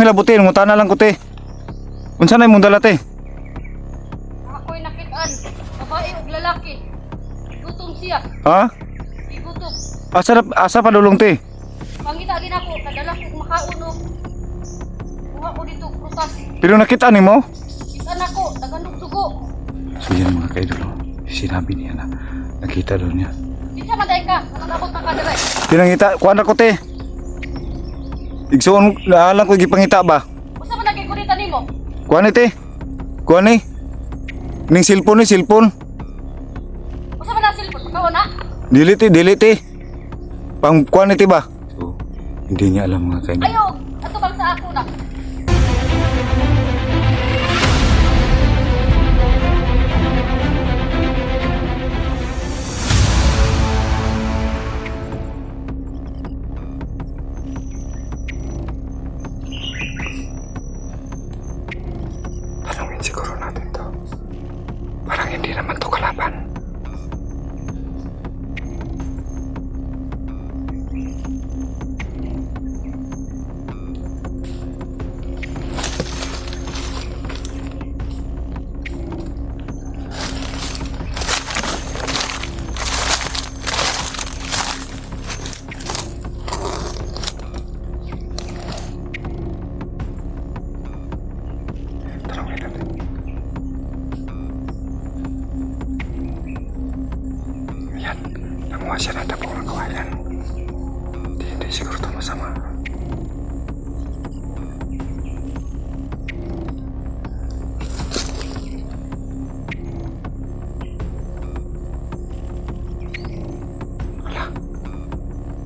hilabutin, ngutana lang ko te. Unsa na imong dala te? Ako'y nakitaan, babae ug lalaki. Gutom siya, Ha? igutom. Asa padulong te? Pangita gid ako, kadala ko makauno. Kuha ko dito prutas. Pero nakita nimo? Kita na ko, daganong dugo. So yan mga kaidol, sinabi niya na nakita daw niya. Kita maday ka, nakabot na ka dire. Pinangita, kuha na ko te. Igsuon, naalang ko gipangita ba? Usa man nagigurita nimo? Kuha ni te. Kuha ni. Ning cellphone ni cellphone. Usa man na cellphone pagkaon na? Dili te. Pang kuha ni te ba? So, hindi niya alam mga kaidol. Ayo, ato bang sa ako na. Tanungin siguro natin to. Parang hindi naman to kalaban. Tanungin natin. Ayan, nanguha siya ng tapong ng kawayan. Hindi siguro ito masama. Wala.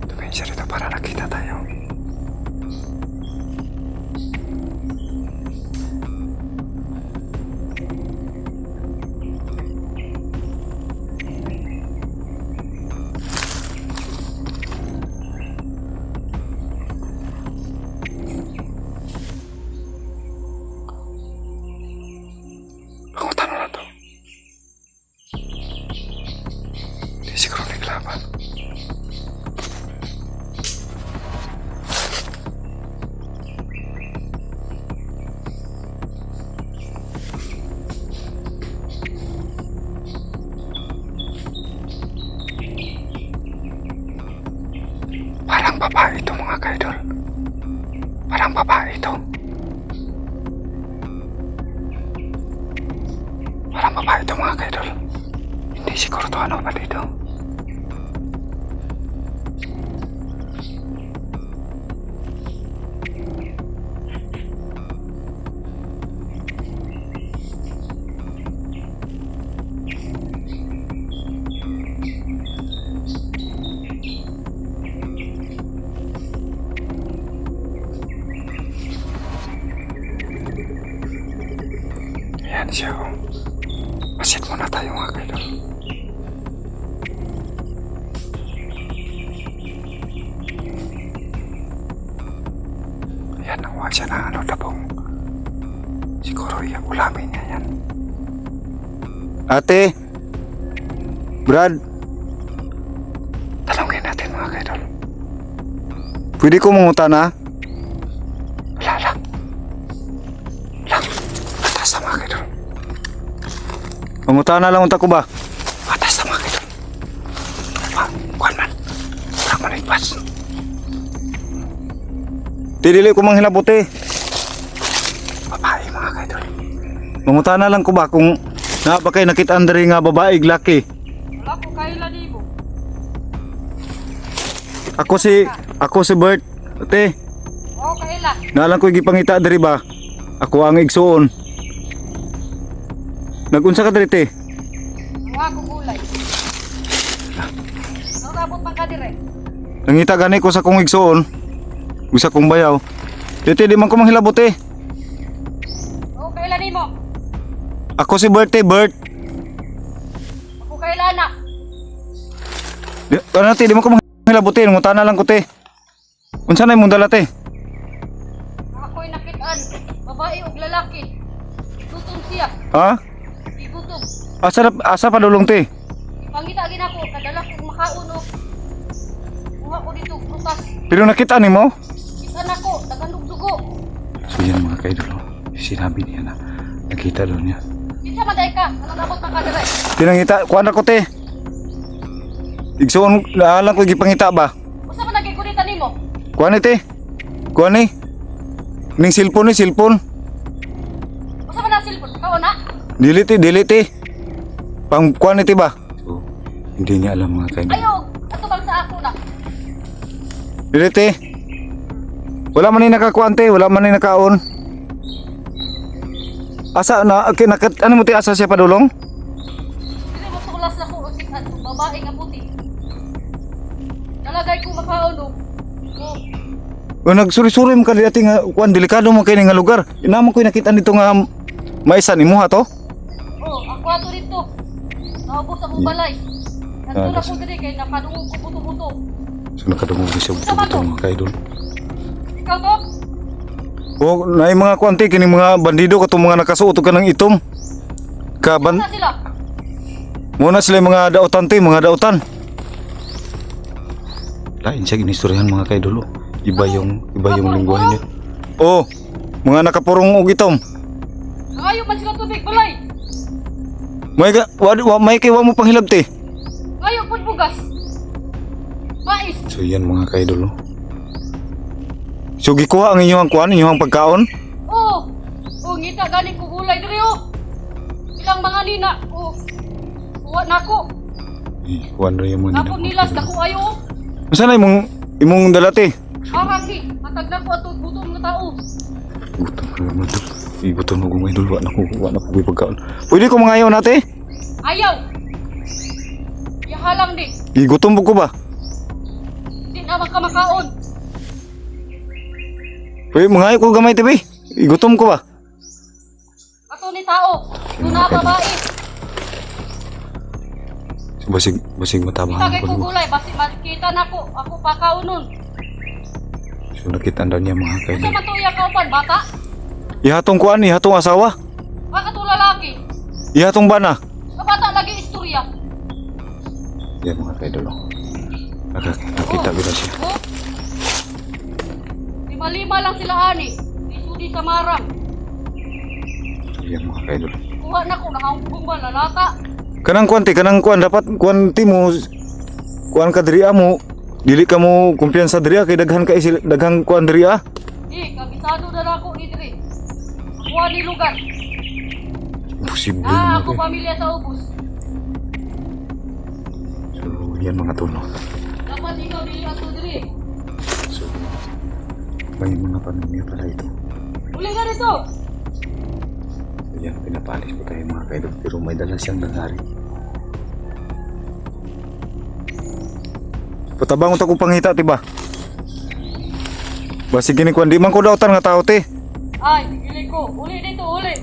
Tumingin siya rito para nakita tayo. Pangutan mo na to. Hindi siguro naglaban. Parang babae ito mga kaidol. Parang babae ito. Parang babae ito mga kaidol. Hindi siguro ito ano ba dito. Ayan siya oh. Masit muna tayo mga kaidol. Ayan, nakuha siya na ano dabong. Siguro yung ulamin niya yan. Ate! Brad! Talungin natin mga kaidol. Pwede ko mungutan ha? Wala lang. Atas na mga kaidol. Pangutan na lang unta ko ba? Atas na mga kaidol. Kuhan man. Wala man ipas. Dili ko mang hilabuti. Babae mga kaidol. Pangutan na lang ko ba kung na ba kay nakita andari nga babae laki. Wala ko kaila nimo. Ako si Bert. Ate, Oo, kaila. naalang ko gipangita diri ba? Ako ang igsuon. Nagunsa ka diri te? Kuha ko gulay. Nakabot man ka dire. Nangita gani ko sa kong igsuon. Usa kong bayaw. Tete di man ko manghilabot eh. Oo, kaila nimo. Ako si Bert eh, Bert. Ako kaila na. Ano te, di man ko manghilabot eh. Ngutana lang ko te. Unsa na imong dala te? Ako'y nakitaan, babae ug lalaki. Gutom siya, Ha? igutom. Asa padulong te? Pangita gid ako, kadala ko makauno. Kuha ko dito prutas. Pero nakita nimo? Kita na ko, daganong dugo. So yan mga kaidol, oh. Sinabi niya na nakita doon niya. Kinsa man day ka? Ano nabot na ka dire? Pinangita, kuan ako te. Igsoon, naalang ko gipangita ba? Usa man nagigunitan nimo? Kuan ni te. Kuan ni. Ning cellphone ni, cellphone. Usa man ang cellphone? Kao na? Delete. Pang kuan ni te ba? So, hindi niya alam mga kaidol. Ayo, ato bang sa ako na? Delete. Wala man ni nakakuan te, wala man ni nakaon. Asa na, okay, ano mo te, asa siya padulong? Dili mo tulas na ko usikan babae nga puti. Nalagay ko makaon oh. O nagsuri-suri mo ka dati nga kuan delikado mo kay nga lugar. Inamo ko nakita dito nga maisan imo ha to. Oh, ako ato dito. Naubos ang balay. Nagtula ko diri kay nakadungog ko buto-buto. So nakadungog siya buto-buto mga kaidol. Ikaw to? O naay mga kuanti kini mga bandido katong mga nakasuot ka ng itom. Kaban Saan sila? muna sila yung mga dautan te, mga dautan. Lain siya ginistoryahan mga kaidol. Iba yung lingwahe niya. Oh, mga nakapurong og itom. Ayaw man sila tubig balay. May kay wa mo panghilab te. Ayaw pud bugas. Mais. So yan mga kaidol. So gikuha ang inyong kuan, inyong pagkaon. Oh. Oh, ngita gani ko gulay diri oh. Ilang mga nina. Oh. Kuha na ko. Kuan ra yung mga Napon nilas na ko ayo. Masa na imong dalate? Araki, matag na ko ato gutom nga tao. Gutom ka naman to. Gutom mo kung idol, wa na ko pagkaon. Pwede ko mangayaw nate? Ayaw. Yahalang di. Gutom ko ba? Di na makamakaon. Pwede mangayaw ko gamay tabi. Gutom ko ba? Ato ni tao. Tuna babae. So, basig matabang Itagay ko. ko gulay, basi makita na ko. Ako pa kaunon. So nakita daw niya mga Kasi kaidol. matuya kaupan, bata. Ihatong kuan, ihatong asawa. Baka to lalaki. Ihatong bana. Sa bata lagi istorya. Yan mga kaidol. Nakita ko na siya. Oh. Lima-lima lang sila ani. Isudi sa marang. Yan mga kaidol. Kuha na ko, nakaumpong ba, lalata. Kanang kuan dapat kuanti mo kuan ka diri mo. Dili ka mo kumpiyansa diri kay daghang kuan diri. Kabisado na lang ako ni Dre. Kuha ni lugar. Imposible Ako naman. pamilya sa ubos. So yan mga tulo. Dapat ikaw dili ato Dre. So may mga pamilya pala ito. Uli ka rito. Ayan, pinapalis po tayo mga kaidol. Pero may dala siyang nangyari. Patabang ko ko pangita, tiba? Basi gini kuan di man ko dautan nga tao te. Ay, dili ko. Uli dito, uli.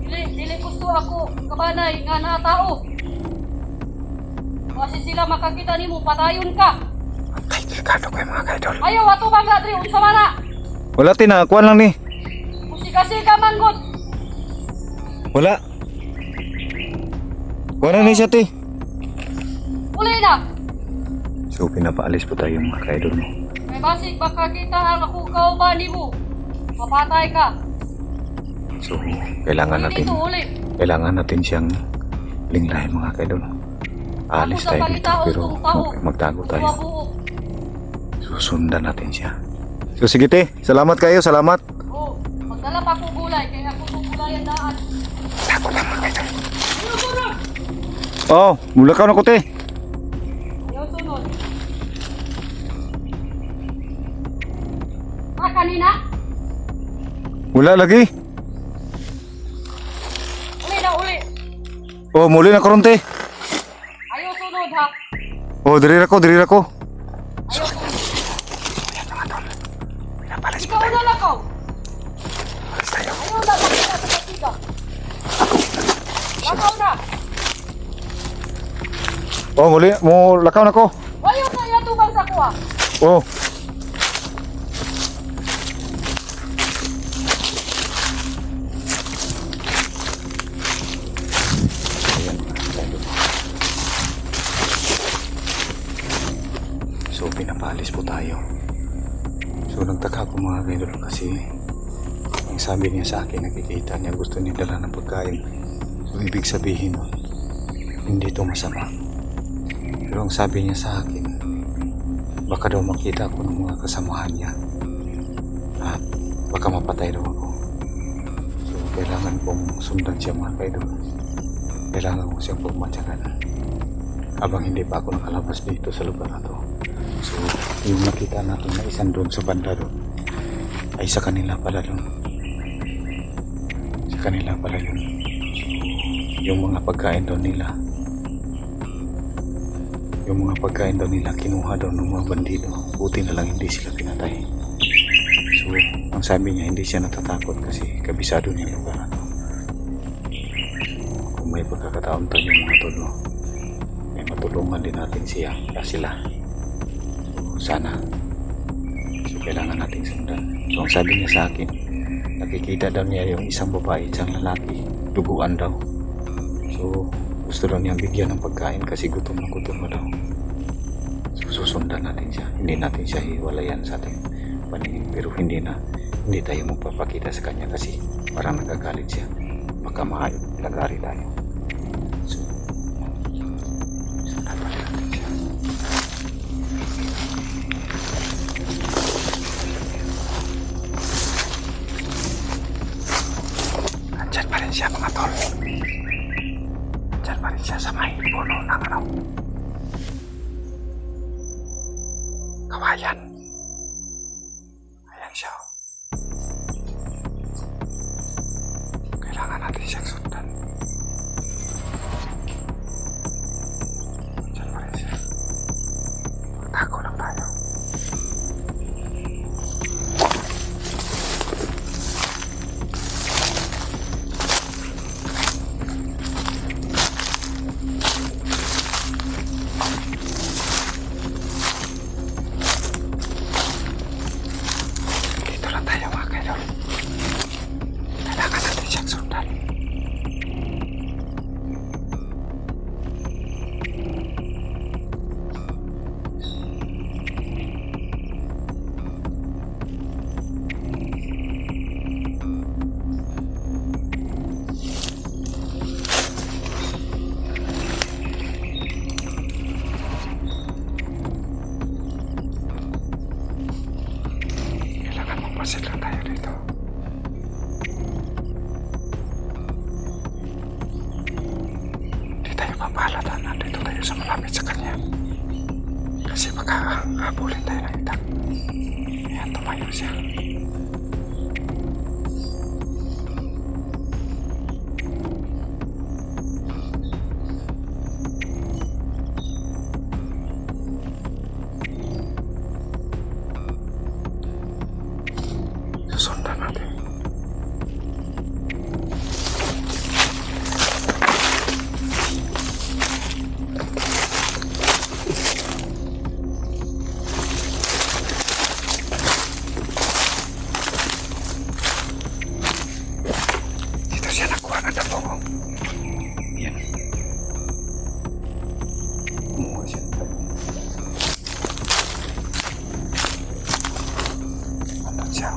Dili gusto ako kabanay nga na tao. Kasi sila makakita nimo, patayon ka. Ay, delikado kayo mga kaidol. Ayaw, ato bang Dre, unsa man na. Wala tina, kuan lang ni. Musika-sika man gud. Wala. Wala ni siya te. Uli na. So pinapaalis po tayo mga kaidol. May basig baka kita ang ako kauban nimo. Mapatay ka. So kailangan Uli dito, uli. natin siyang linglahin mga kaidol. Aalis Ako sa tayo dito palitaon pero tong tao. magtago tayo. Buo. Susundan natin siya. So sige te, salamat kayo, salamat. Oh, magdala pa ko gulay kaya ako itong gulayan daan. Tago lang mga kaidol. Ano sunod? Oh, mula ka na ko te. Ayaw sunod. Kanina? Wala lagi. Uli na, uli. Oh, muli na karon te. Ayaw sunod ha. Oh, diri ako. Ayaw sunod. Pinapalis Ikaw na lang ko. tayo. Ayaw na, makita sa katiga. Lakaw na. Oh, muli mo lakaw na ko. Ayaw na iatubang sa kuha. Oh. So pinapalis po tayo. So So nagtaka ako mga kaidol kasi ang sabi niya sa akin, nakikita niya gusto niya dala ng pagkain. So ibig sabihin nun, hindi ito masama. Pero ang sabi niya sa akin, baka daw makita ako ng mga kasamahan niya at baka mapatay daw ako. So kailangan kong sundan siya mga kaidol. Kailangan ko siyang pagmatyagan habang hindi pa ako nakalabas dito sa lugar na to. So yung nakita natin na isang doon sa banda doon ay sa kanila pala doon. Sa kanila pala yun. Yung mga pagkain daw nila, yung mga pagkain daw nila kinuha daw ng mga bandido. Buti na lang hindi sila pinatay. So ang sabi niya, hindi siya natatakot kasi kabisado niya yung lugar na to. Kung may pagkakataon tayo mga tolo, may matulungan din natin siya sila. So sana, so kailangan nating sundan. So ang sabi niya sa akin, nakikita daw niya yung isang babae, isang lalaki, duguan daw. So gusto daw niyang bigyan ng pagkain kasi gutom na daw. So susundan natin siya. Hindi natin siya hiwalayan sa ating paningin. Pero hindi tayo magpapakita sa kanya kasi parang nagagalit siya. Baka mahalagari tayo. So sundan natin siya. Andyan pa rin siya mga tol. Diyan pa rin siya sa may puno ng kawayan. Ayan siya. Kailangan natin siyang sundan. Diyan pa rin siya. Magtago lang tayo. Mapasit lang tayo dito. Hindi tayo papalatan. Nandito tayo sa malapit sa kanya. Kasi baka habulin tayo ng itak. Ayan, tumayo siya. Susundan natin. Dito siya nakuha ng dapong. Yan. Kumuha siya ng dapong. Andun siya.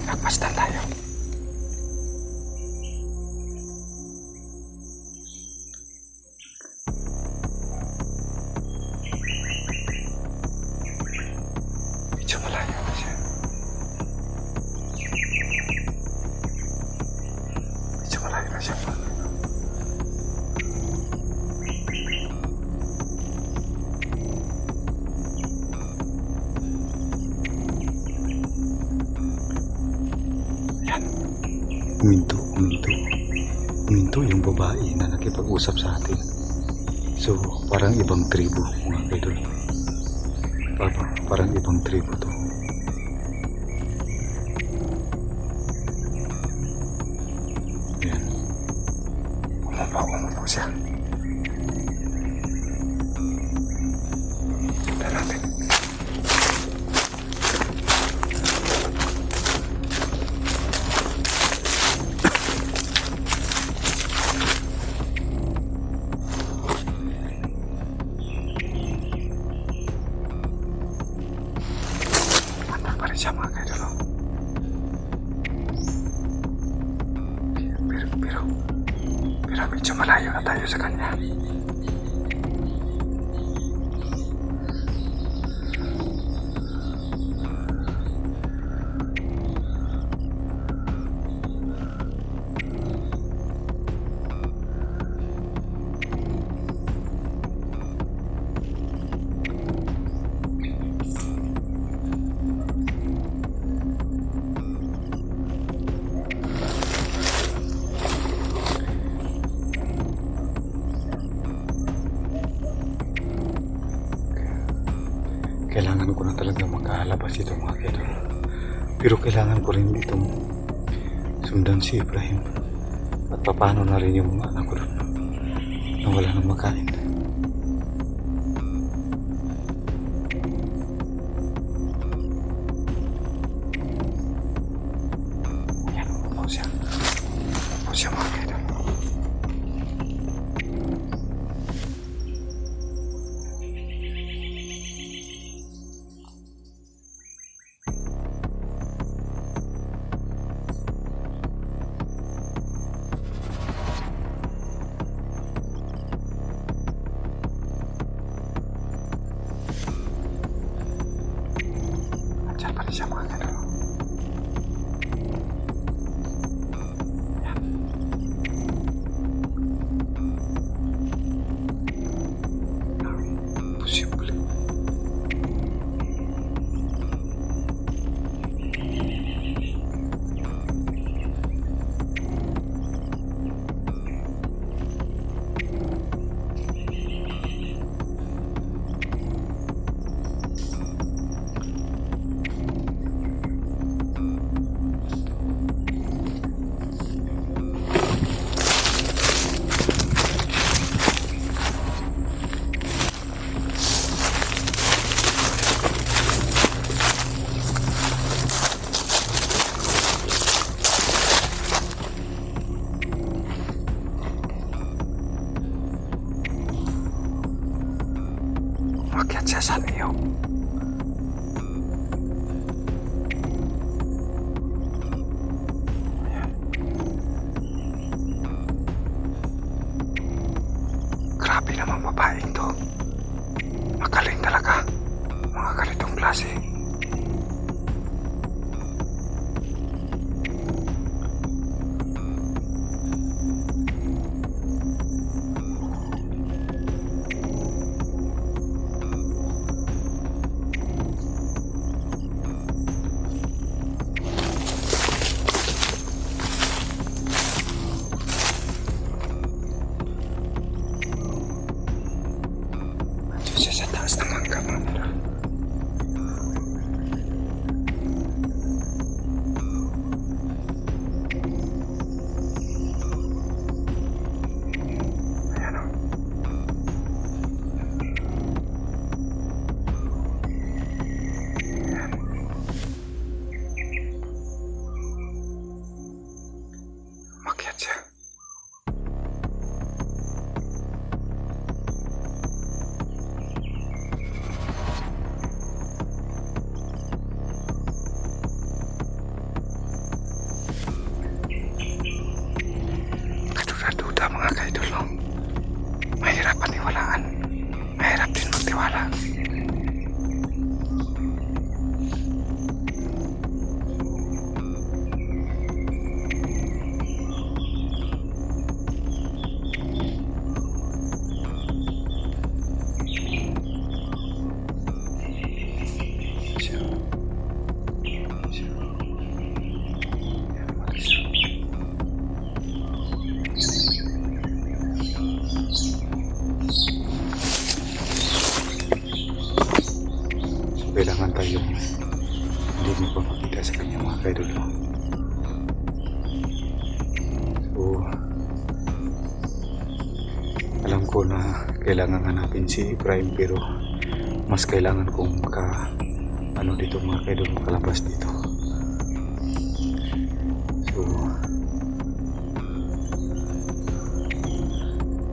Nagpastan tayo. Medyo malayo na siya. Medyo malayo na siya. Huminto yung babae na nakipag-usap sa atin. So, parang ibang tribo mga kaidol. Parang ibang tribo to. Ayan. Umapaw siya. Tignan natin. Pero medyo malayo na tayo sa kanya. Kailangan ko na talaga makalabas dito mga kaidol. Pero kailangan ko rin ditong sundan si Ibrahim. At paano na rin yung mga anak ko doon na wala nang makain. Ayan, upo siya. Upo siya mga kaidol. Diyan pa rin siya mga kaidol. Posible. Umakyat siya sa iyo. Ayan. Grabe namang babaeng to. Magaling talaga. Mga ganitong klase. Siya sa taas ng hanggang mga kaidol. Ayan o. Ayan. Umakyat siya. Kaduda-duda mga kaidol, no? Mahirap paniwalaan. Mahirap din magtiwala. Siya. Siya. Ayan, mati siya. Kailangan tayo hindi magpapakita sa kanya mga kaidol. So, alam ko na kailangan hanapin si Ibrahim pero mas kailangan kong dito mga kaidol, makalabas dito. So,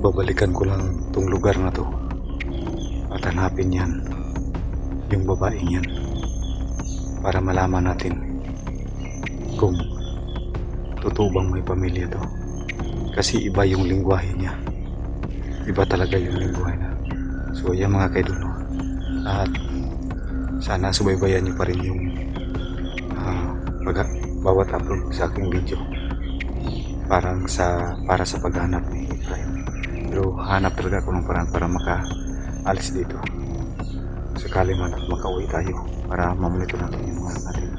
babalikan ko lang tong lugar na to at hanapin yan, yung babaeng yan, para malaman natin kung totoo bang may pamilya to. Kasi iba yung lingwahe niya. Iba talaga yung lingwahe na. So yan mga kaidol, no? At sana subaybayan niyo pa rin yung bawat upload sa aking video. Para sa paghanap ni Efraim. Pero hanap talaga ako ng paraan para makaalis dito. Sakali man at makauwi tayo para mamonitor natin yung mga natin.